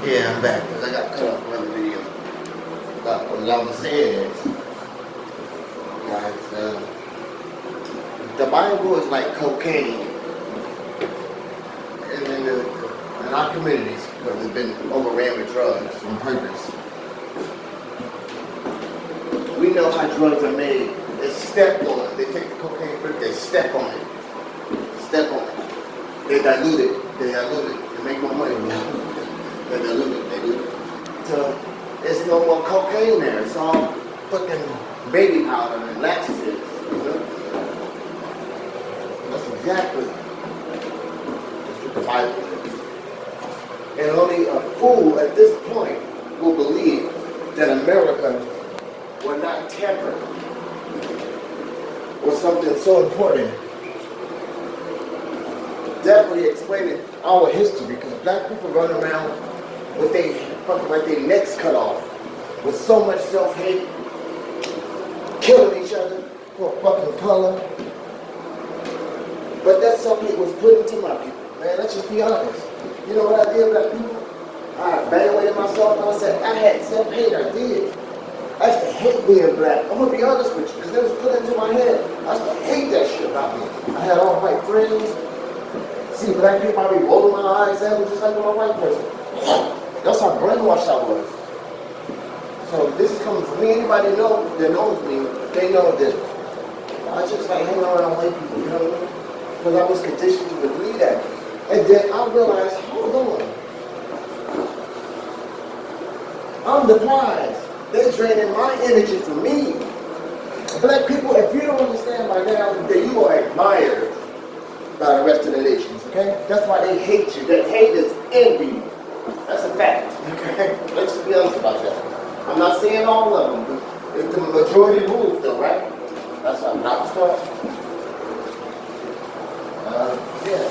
Yeah, I'm back because I got cut off from the video. But what I was saying is, guys, the Bible is like cocaine in our communities where we've been overran with drugs on purpose. We know how drugs are made. They step on it. They take the cocaine brick, they step on it. Step on it. They dilute it. They dilute it. They make more money. They dilute it. They dilute it. So there's no more cocaine there. It's all fucking baby powder and laxatives. You know? That's exactly what the Bible is. And only a fool at this point will believe that America will not tamper with something so important. Definitely explaining our history, because black people run around with their fucking like their necks cut off, with so much self-hate, killing each other for a fucking color. But that self-hate was put into my people, man. Let's just be honest. You know what I did, black people? I evaluated myself and I said, I had self-hate, I did. I used to hate being black. I'm gonna be honest with you, because it was put into my head. I used to hate that shit about me. I had all white friends. See black people, I be rolling my eyes at them just like I'm a white person. That's how brainwashed I was. So this is coming from me. Anybody that knows me, they know that I just like hanging around white people, you know what I mean? Because I was conditioned to believe that. And then I realized, hold on. I'm the prize. They're draining my energy from me. Black people, if you don't understand by now, that you are admired by the rest of the nations, okay? That's why they hate you. That hate is envy. That's a fact, okay? Let's just be honest about that. I'm not saying all of them, but it's the majority rules though, right? That's how I'm not starting. Yeah.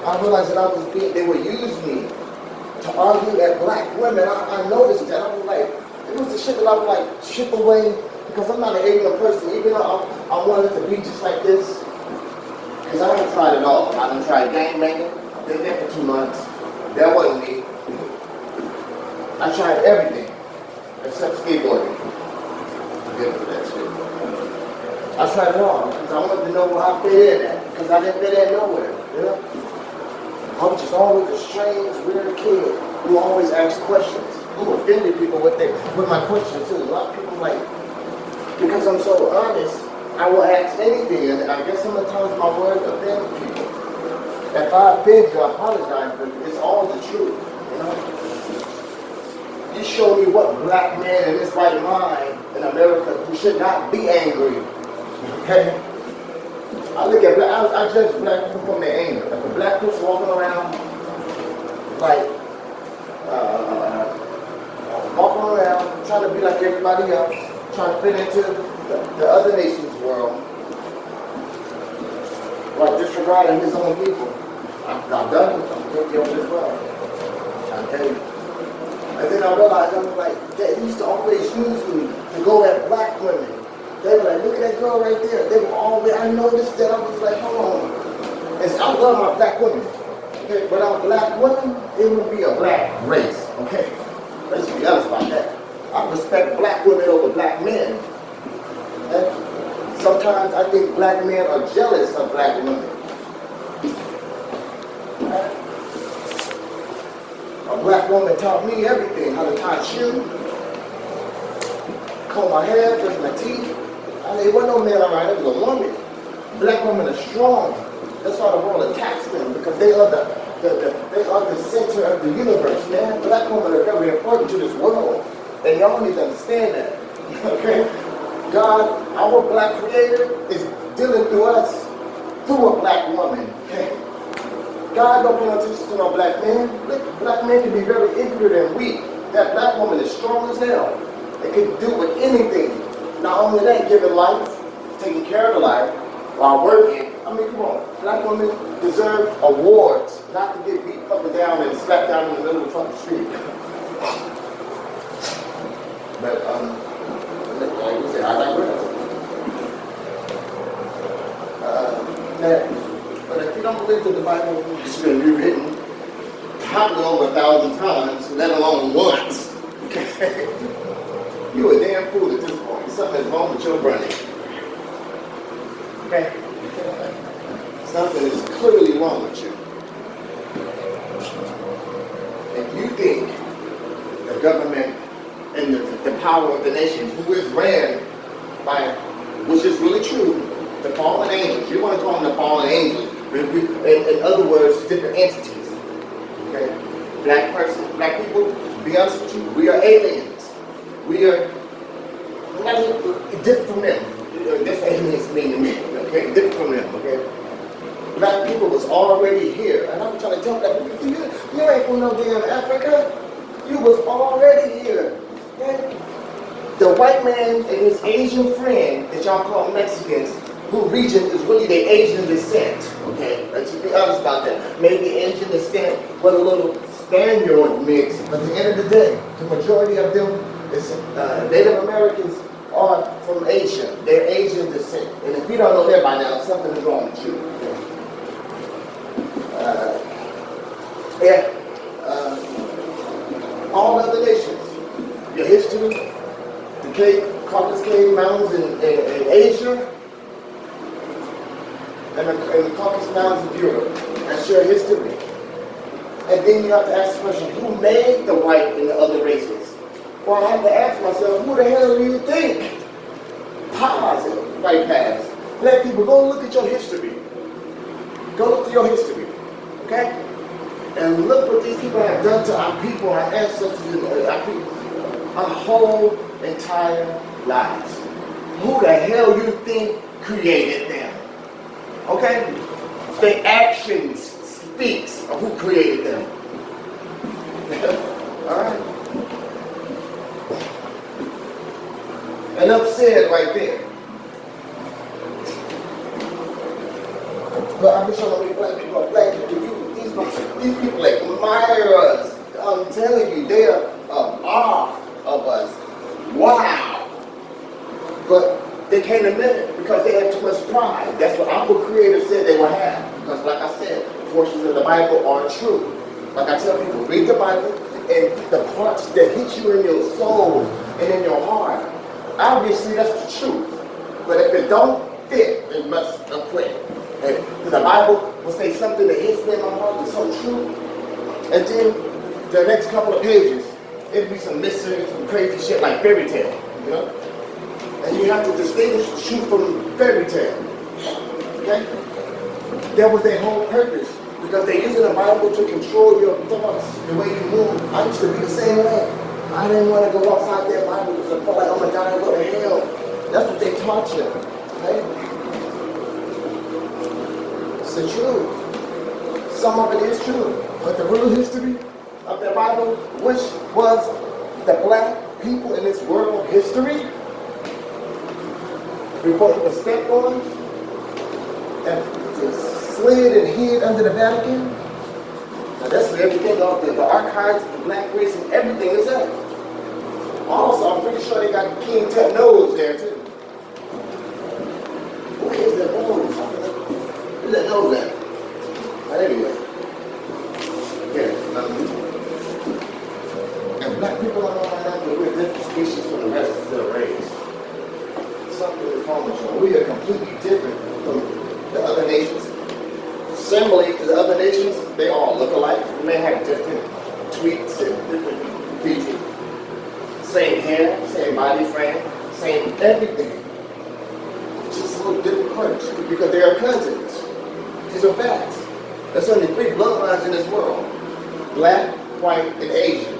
I realized that they were using me to argue at black women. I noticed that. I was like, it was the shit that I would like chip away, because I'm not an ignorant person, even though I wanted to be just like this. Because I haven't tried it all. I done tried gangbanging. I did that for 2 months. That wasn't me. I tried everything except skateboarding. I'm good for that shit. I tried it all because I wanted to know where I fit in at. Because I didn't fit in nowhere. You know? I was just always a strange, weird kid who always asked questions. Who offended people with my questions too. A lot of people like, because I'm so honest, I will ask anything, and I guess sometimes my words offend people. If I offend you, I apologize, but it's all the truth, you know? You show me what black man in his right mind in America who should not be angry, okay? I look at I judge black people from their anger. If a black person walking around, like, walking around, trying to be like everybody else, trying to fit into the other nation's world, like disregarding his own people. I've done it. I'm guilty of it as well. I'm trying to tell you. And then I realized, I was like, they used to always use me to go at black women. They were like, look at that girl right there. They were always, I noticed that. I was like, hold on. And I love my black women. Okay, without black women, it would be a black race. Okay? Let's be honest about that. I respect black women over black men. And sometimes I think black men are jealous of black women. A black woman taught me everything. How to tie shoes, comb my hair, brush my teeth. I mean, it wasn't no man around, it was a woman. Black women are strong. That's why the world attacks them, because they are the center of the universe, man. Black women are very important to this world. And y'all need to understand that. Okay? God, our black creator, is dealing through us through a black woman. Okay? God don't pay no attention to no black man. Black men can be very ignorant and weak. That black woman is strong as hell. They can do with anything. Not only that, giving life, taking care of the life, while working. I mean, come on. Black women deserve awards, not to get beat up and down and slapped down in the middle of the fucking street. But, like we said, I digress. But if you don't believe that the Bible has been rewritten, probably over 1,000 times, let alone once. Okay? You a damn fool at this point. Something is wrong with your brain. Okay? Something is clearly wrong with you. If you think the government and the power of the nation, who is ran by, which is really true, the fallen angels. You want to call them the fallen angels. In other words, different entities. Okay? Black people, to be honest with you, we are aliens. We are not different from them. This aliens mean to me. Okay? Different from them. Okay? Black people was already here. And I'm trying to tell black people, you ain't from no damn Africa. You was already here. Okay? The white man and his Asian friend that y'all call Mexicans, who region is really their Asian descent. Okay? Let's just be honest about that. Maybe Asian descent with a little Spaniard mix. But at the end of the day, the majority of them is Native Americans are from Asia. They're Asian descent. And if you don't know that by now, something is wrong with you. All other nations, your history, the Caucasus Cave Mountains in Asia, and the Caucasus Mountains of Europe. That's your history. And then you have to ask the question, who made the white and the other races? Well, I have to ask myself, who the hell do you think? Positive, right past. Black people, go look at your history. Go look at your history. Okay? And look what these people have done to our people, our ancestors, our people, our whole entire lives. Who the hell you think created them? Okay? Their actions speaks of who created them. Alright? Enough said right there. But I'm just trying to make black people are black people. These people admire us. I'm telling you, they are awe of us. Wow. But they can't admit it because they have too much pride. That's what our Creator said they will have. Because like I said, portions of the Bible are true. Like I tell people, read the Bible and the parts that hit you in your soul and in your heart. Obviously, that's the truth. But if it don't fit, it must acquit. And the Bible will say something that hits me in my heart that's so true. And then the next couple of pages, it'll be some mystery, some crazy shit like fairy tale, you know? And you have to distinguish the truth from fairy tale. Okay? That was their whole purpose. Because they're using the Bible to control your thoughts, the way you move. I used to be the same way. I didn't want to go outside that Bible because I felt like, oh my God, what the hell? That's what they taught you. Okay? It's the truth. Some of it is true. But the real history of the Bible, which was the black people in this world history, before it was stepped on, and slid and hid under the Vatican. Now that's where everything off there. The archives, the black race, and everything is there. Also, I'm pretty sure they got King Tut nose there too. Where is that nose? Where's that nose at? But anyway. Yeah. And black people are not we're a different species from the rest of the race. Something is wrong with you. We are completely different from the other nations. Similarly to the other nations, they all look alike. They may have different tweaks and different features. Same hair, same body frame, same everything. Just a little different quirks because they are cousins. These are facts. There's only 3 bloodlines in this world. Black, white, and Asian.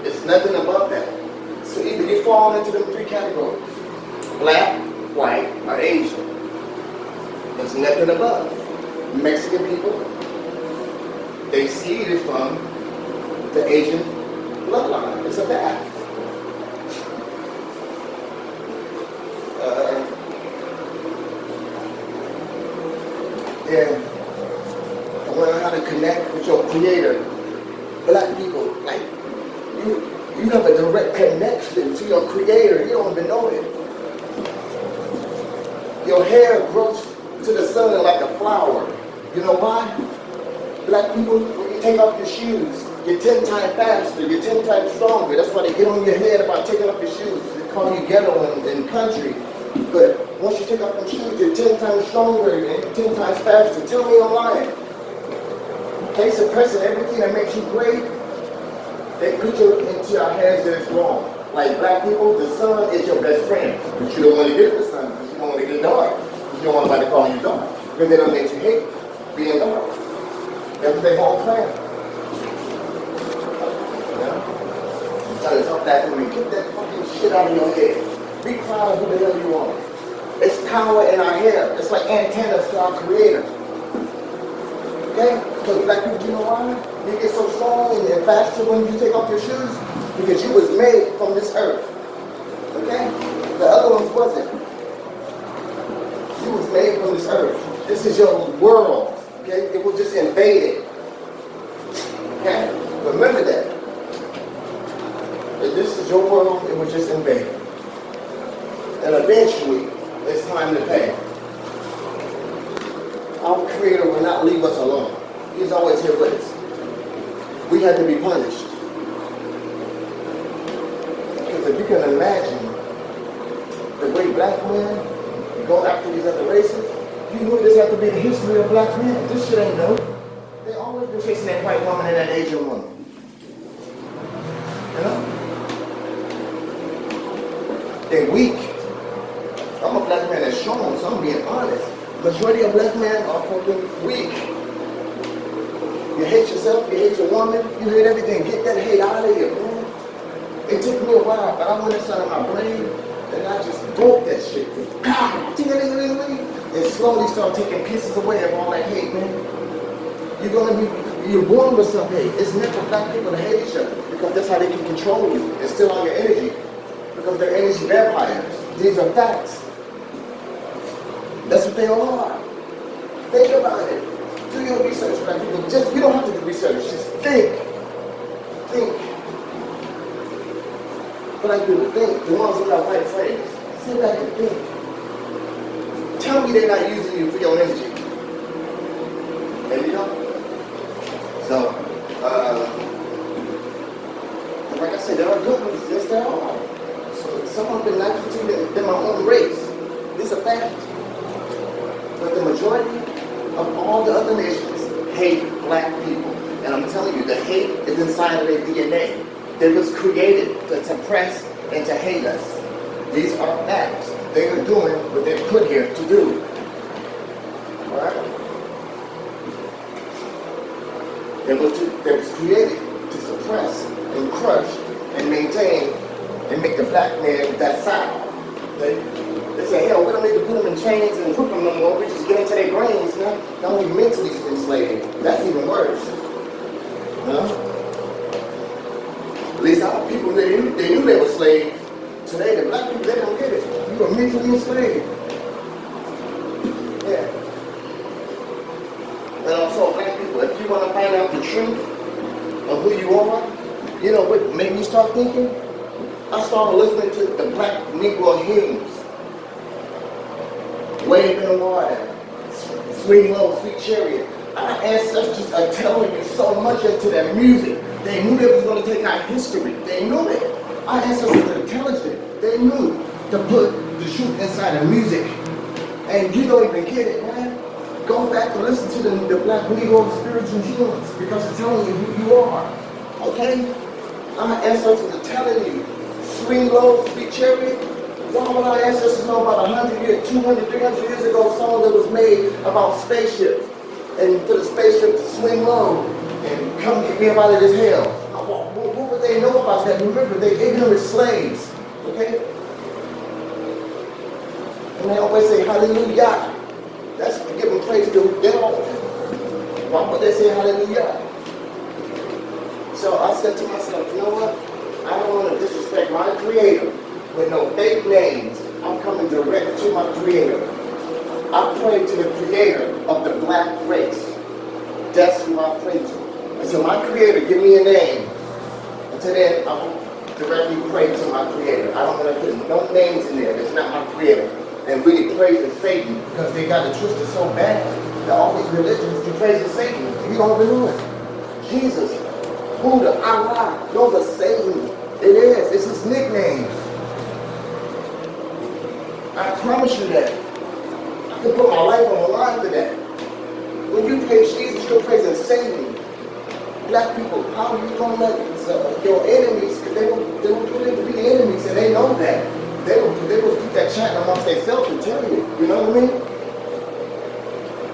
It's nothing above that. So either you fall into them 3 categories. Black, white, or Asian. There's nothing above. Mexican people, they seeded from the Asian bloodline. It's a fact. And to learn how to connect with your Creator, black people, like you have a direct connection to your Creator. You don't even know it. Your hair grows to the sun like a flower. You know why? Black people, when you take off your shoes, You're 10 times faster, you're 10 times stronger. That's why they get on your head about taking off your shoes. They call you ghetto and country. But once you take off them shoes, you're 10 times stronger and 10 times faster. Tell me I'm lying. They suppressing everything that makes you great. They put you into our hands that it's wrong. Like black people, the sun is your best friend. But you don't want to get the sun because you don't want to get dark. You don't want nobody to call you dark. Because they don't make you hate being dark. That was their whole plan. Try to talk back to me. Get that fucking shit out of your head. Be proud of who the hell you are. It's power in our hair. It's like antennas to our creator. Okay? Because black people, you know why? You get so strong and faster when you take off your shoes? Because you was made from this earth. Okay? The other ones wasn't. You was made from this earth. This is your world. Okay? It was just invaded. Okay? Remember that. If this is your world, it was just invaded. And eventually, it's time to pay. Our Creator will not leave us alone. He's always here with us. We had to be punished. Because if you can imagine the way black men go after these other races, you knew this had to be the history of black men. This shit ain't new. They always been chasing that white woman and that Asian woman. You know? They're weak. I'm a black man that's strong, so I'm being honest. Majority of black men are fucking weak. You hate yourself, you hate your woman, you hate everything. Get that hate out of here, man. It took me a while, but I went inside of my brain and I just broke that shit. And slowly start taking pieces away of all that hate, man. You're born with some hate. It's meant for black people to hate each other because that's how they can control you and steal all your energy. Because they're energy vampires. These are facts. That's what they are. Think about it. Do your research, black people. You don't have to do research. Just think. Think. Black people, think. The ones who got white frames. Sit back and think. Tell me they're not using you for your energy. There you go. So, like I said, there are good ones. Yes, there are. Some of them naturally than my own race. This is a fact. But the majority of all the other nations hate black people. And I'm telling you, the hate is inside of their DNA. They was created to suppress and to hate us. These are facts. They are doing what they're put here to do. Alright? They was created to suppress and crush and maintain and make the black man that sound. They say, hell, we don't need to put them in chains and whip them no more. We just get into their brains, you know? Not only mentally enslaved. That's even worse. You know? At least our people, they knew they were slaves. Today, the black people, they don't get it. You are mentally enslaved. Yeah. And also, black people, if you want to find out the truth of who you are, you know what made me start thinking? I started listening to the black Negro hymns. Wave in the water, swing low, sweet chariot. Our ancestors are telling you so much into their music. They knew they was going to take our history. They knew it. Our ancestors are intelligent. They knew to put the truth inside of music. And you don't even get it, man. Go back and listen to the black Negro spiritual hymns because it's telling you who you are. Okay? Our ancestors are telling you. Swing low, sweet chariot. Why would our ancestors know about 100 years, 200, 300 years ago, a song that was made about spaceships? And for the spaceship to swing low and come get me up out of this hell. What would they know about that? Remember, they're ignorant slaves. Okay? And they always say hallelujah. That's giving praise to God. Why would they say hallelujah? So I said to myself, you know what? I don't want to disrespect my creator with no fake names. I'm coming direct to my creator. I pray to the creator of the black race. That's who I pray to. And so my creator, give me a name. Until then, I'm directly pray to my creator. I don't want to put no names in there. It's not my creator. And really praise Satan because they got it twisted so bad that all these religions, you praise Satan. You don't even know it. Jesus. Buddha, Allah, those are Satan. It is. It's his nickname. I promise you that. I can put my life on the line for that. When you praise Jesus, you're praising Satan. Black people, how are you going to let your enemies, because they will put it to be enemies, and they know that. They will keep that chat amongst themselves and tell you. You know what I mean?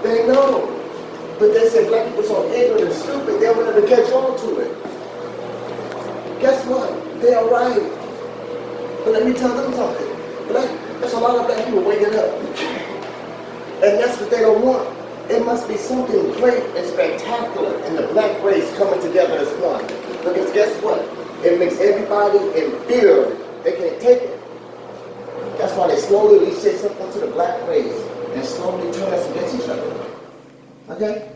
They know. But they say black people so ignorant and stupid, they will never catch on to it. Guess what? They are right. But let me tell them something. There's a lot of black people waking up. And that's what they don't want. It must be something great and spectacular in the black race coming together as one. Because guess what? It makes everybody in fear. They can't take it. That's why they slowly shift up into the black race and slowly turn us against each other. Okay?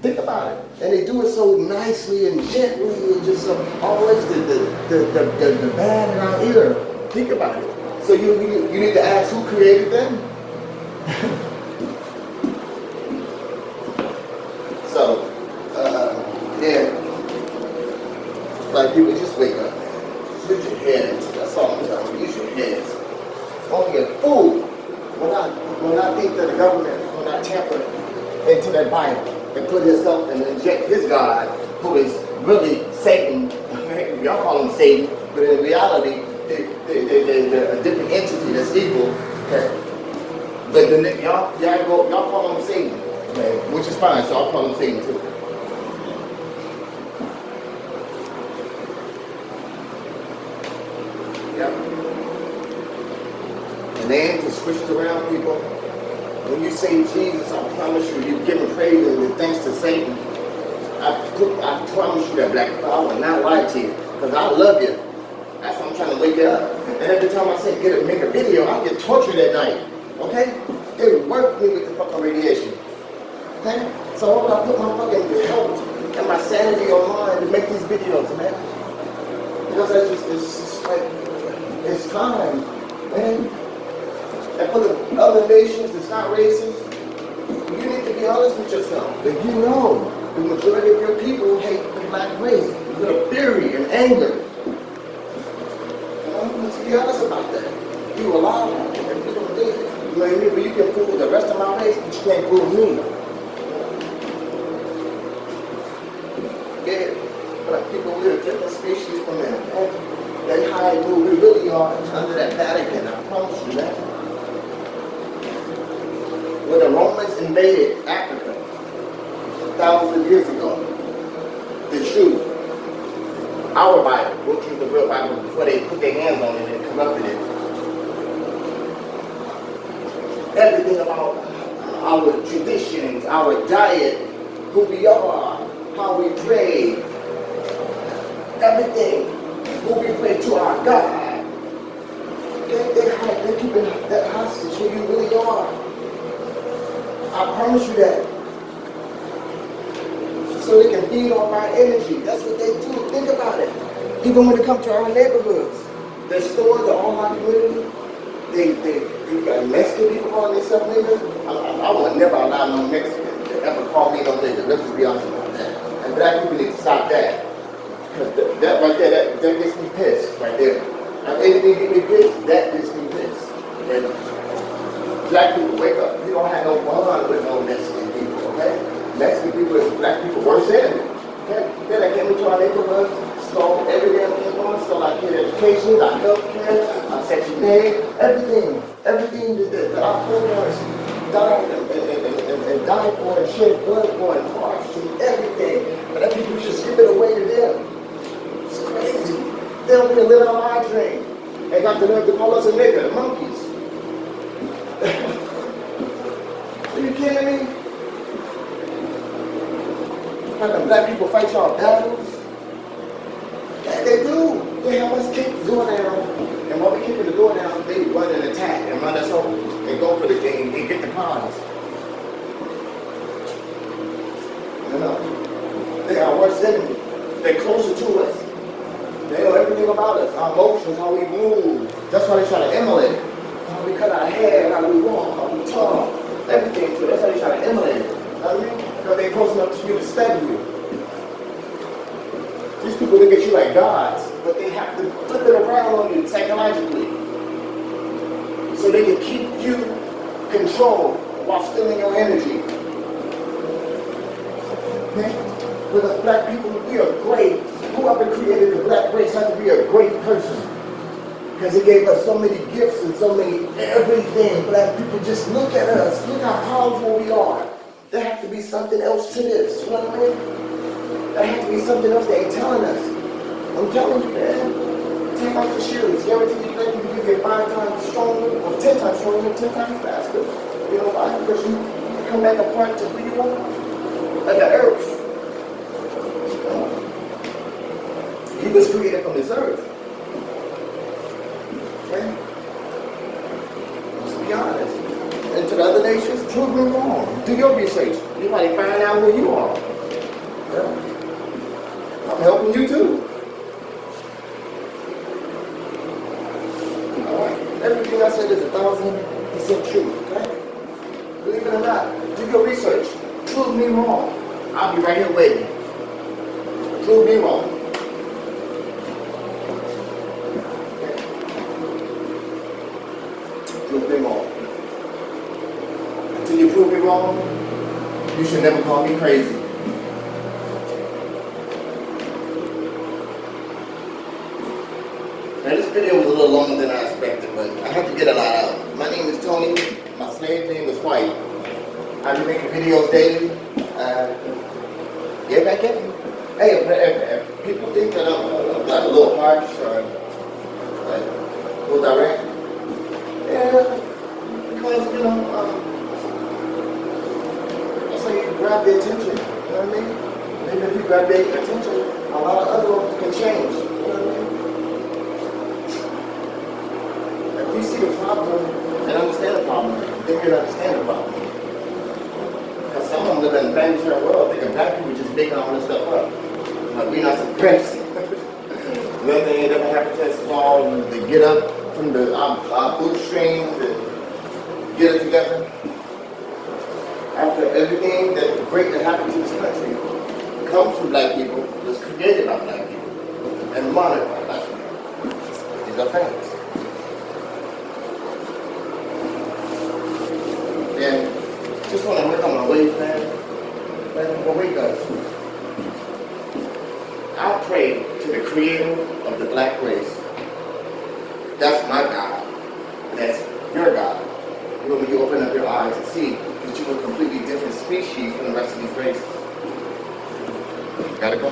Think about it. And they do it so nicely and gently and just always the bad in our ear. Think about it. So you need to ask who created them? So, yeah. Like people just wake up, man. Use your heads. That's all I'm telling you. Use your heads. Only a fool when I think that the government will not tamper into that Bible and put himself and inject his God, who is really Satan. Y'all call him Satan, but in reality, they're a different entity that's evil. Okay? But y'all call him Satan, okay? Which is fine. So I'll call him Satan too. And then to switch it around, people. When you say Jesus, I promise you, you're giving praise and thanks to Satan. I promise you that, black people, I will not lie to you, because I love you. That's why I'm trying to wake you up. And every time I say make a video, I get tortured at night. Okay? They work me with the fucking radiation. Okay? So why would I put my fucking health and my sanity online to make these videos, man? Because it's just like, it's time, man. And for the other nations that's not racist, you need to be honest with yourself. If you know the majority of your people hate the black race, with a fury and anger. You know, let's be honest about that. You allow that, and you don't do it. You know what I mean? But you can fool the rest of my race, but you can't fool me. Yeah, but people live different species from them. They hide who we really are under that Vatican. I promise you that. When the Romans invaded Africa thousands of years ago, the Jews, our Bible, which is the real Bible, before they put their hands on it and corrupted it. Everything about our traditions, our diet, who we are, how we pray, everything, who we pray to our God. They're keeping that hostage who you really are. I promise you that. So they can feed off our energy. That's what they do. Think about it. Even when it comes to our neighborhoods, the stores are all our community. They got Mexican people calling themselves niggas. I would never allow no Mexican to ever call me no nigga. Let's just be honest about that. And black people need to stop that. Because that right there, that makes me pissed right there. If anything get me pissed, that makes me pissed. And black people, wake up. You don't have no bond with no Mexican people, okay? Mexican people is black people worse enemy, okay? Then they came into our neighborhoods, stole every damn thing from us, stole our kid education, our health care, our Section 8, everything that our forebears died and died for and shed blood for and hearts and everything. But that people just give it away to them. It's crazy. They don't even live on our dream. They got the nerve to call us a nigga, the monkeys. Are you kidding me? How the black people fight y'all battles? Yeah, they do. They have us kick the door down. And while we kicking the door down, they run and attack and run us over and go for the game and get the prize. You know? They are worse enemy. They're closer to us. They know everything about us, our emotions, how we move. That's why they try to emulate it. How we cut our hair, how we walk, how we talk, everything. So that's how they try to emulate it. You know what I mean? Because they're close enough to you to study you. These people look at you like gods, but they have to flip it around on you psychologically. So they can keep you controlled while stealing your energy. Okay? Because black people, we are great. Whoever created the black race had to be a great person. Because it gave us so many gifts and so many everything. Black people, just look at us. Look how powerful we are. There has to be something else to this. You know what I mean? There has to be something else they ain't telling us. I'm telling you, man. Take off the shoes. Guarantee you that you get 5 times stronger, or 10 times stronger, 10 times faster. You know why? Because you come back apart to who you are. Like the earth. He was created from this earth. Okay? Let's be honest. And to the other nations, prove me wrong. Do your research. You might find out who you are. Yeah. I'm helping you too. Alright? Everything I said is 1,000% true. Okay? Believe it or not, do your research. Prove me wrong. I'll be right here waiting. Prove me wrong. Prove me wrong. Until you prove me wrong, you should never call me crazy. Now this video was a little longer than I expected, but I had to get a lot out. My name is Tony. My slave name is White. I've been making videos daily. Yeah, back in. Hey, if people think that I'm a little harsh or like a little direct, yeah, because you know, that's how you grab their attention. You know what I mean? Maybe if you grab their attention, a lot of other ones can change. You know what I mean? If you see the problem and understand the problem, then you'll understand the problem. Because some of them live in the family world thinking black people just making all this stuff up. Like we're not suppressed. Nothing ain't ever happened to us fall and they get up from the our bootstrings and get it together. After everything that great that happened to this country comes from black people, was created by black people, and monitored by black people. These are facts. And just want to work on my ways, man. Man, well, wake up. I pray to the creator of the black race. That's my God. That's your God. When you open up your eyes and see that you're a completely different species from the rest of these races. Gotta go.